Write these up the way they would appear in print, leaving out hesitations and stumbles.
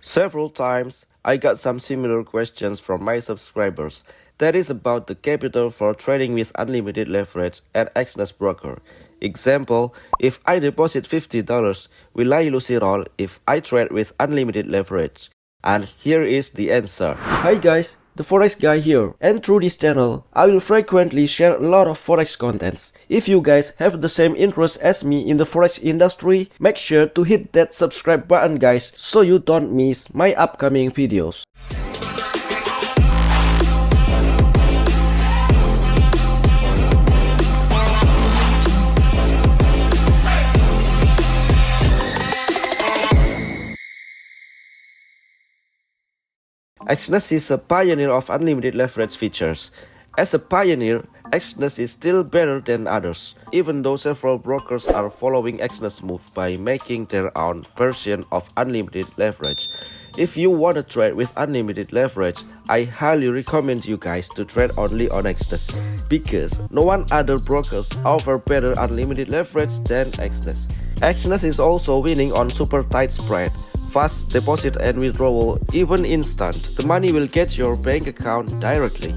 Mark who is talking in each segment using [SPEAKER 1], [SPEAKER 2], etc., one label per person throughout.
[SPEAKER 1] Several times, I got some similar questions from my subscribers. That is about the capital for trading with unlimited leverage at Exness broker. Example, if I deposit $50, will I lose it all if I trade with unlimited leverage? And here is the answer. Hi guys, the Forex guy here, and through this channel, I will frequently share a lot of Forex contents. If you guys have the same interest as me in the Forex industry, make sure to hit that subscribe button guys, so you don't miss my upcoming videos. Exness is a pioneer of unlimited leverage features. As a pioneer, Exness is still better than others, even though several brokers are following Exness' move by making their own version of unlimited leverage. If you want to trade with unlimited leverage, I highly recommend you guys to trade only on Exness, because no one other brokers offer better unlimited leverage than Exness. Exness is also winning on super tight spread, fast deposit and withdrawal, even instant. The money will get your bank account directly,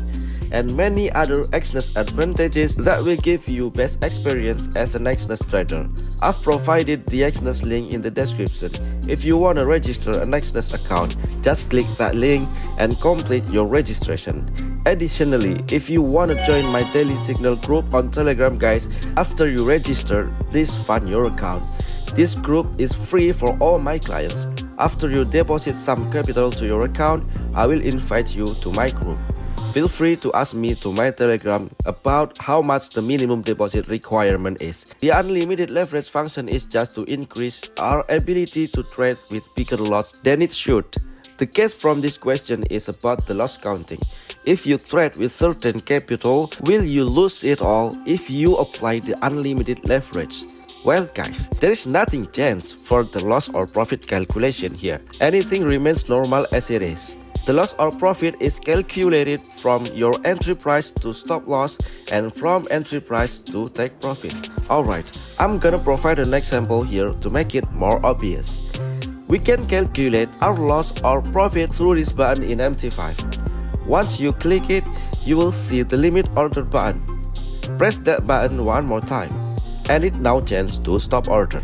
[SPEAKER 1] and many other Exness advantages that will give you best experience as an Exness trader. I've provided the Exness link in the description. If you want to register an Exness account, just click that link and complete your registration. Additionally, if you want to join my daily signal group on Telegram guys, after you register, please fund your account. This group is free for all my clients. After you deposit some capital to your account, I will invite you to my group. Feel free to ask me to my Telegram about how much the minimum deposit requirement is. The unlimited leverage function is just to increase our ability to trade with bigger lots than it should. The case from this question is about the loss counting. If you trade with certain capital, will you lose it all if you apply the unlimited leverage? Well guys, there is nothing changed for the loss or profit calculation here. Anything remains normal as it is. The loss or profit is calculated from your entry price to stop loss and from entry price to take profit. Alright, I'm gonna provide an example here to make it more obvious. We can calculate our loss or profit through this button in MT5. Once you click it, you will see the limit order button. Press that button one more time, and it now changes to stop order.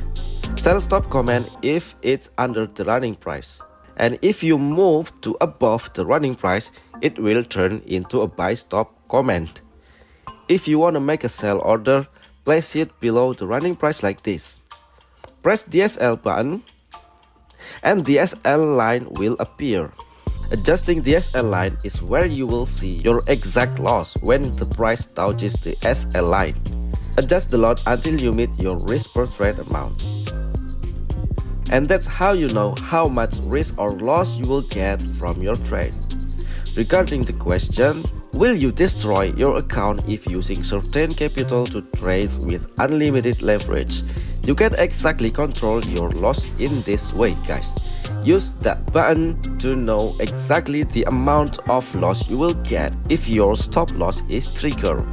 [SPEAKER 1] Sell stop command if it's under the running price. And if you move to above the running price, it will turn into a buy stop command. If you want to make a sell order, place it below the running price like this. Press the SL button, and the SL line will appear. Adjusting the SL line is where you will see your exact loss when the price touches the SL line. Adjust the lot until you meet your risk per trade amount. And that's how you know how much risk or loss you will get from your trade. Regarding the question, will you destroy your account if using certain capital to trade with unlimited leverage? You can exactly control your loss in this way guys. Use that button to know exactly the amount of loss you will get if your stop loss is triggered.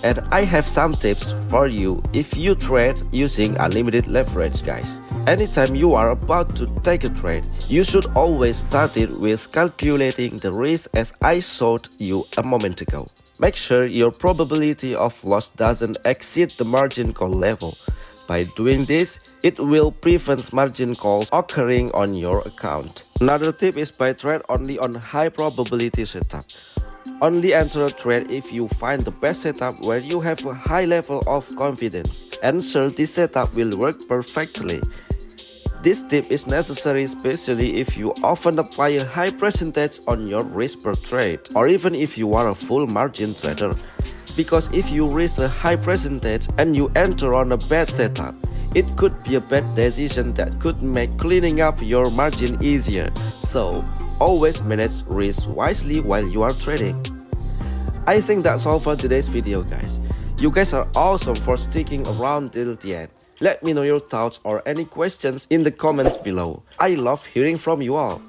[SPEAKER 1] And I have some tips for you if you trade using unlimited leverage guys. Anytime you are about to take a trade, you should always start it with calculating the risk as I showed you a moment ago. Make sure your probability of loss doesn't exceed the margin call level. By doing this, it will prevent margin calls occurring on your account. Another tip is by trade only on high probability setup. Only enter a trade if you find the best setup where you have a high level of confidence. Ensure this setup will work perfectly. This tip is necessary especially if you often apply a high percentage on your risk per trade, or even if you are a full margin trader. Because if you risk a high percentage and you enter on a bad setup, it could be a bad decision that could make cleaning up your margin easier. So, always manage risk wisely while you are trading. I think that's all for today's video guys. You guys are awesome for sticking around till the end. Let me know your thoughts or any questions in the comments below. I love hearing from you all.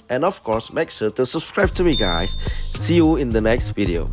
[SPEAKER 1] And of course, make sure to subscribe to me guys. See you in the next video.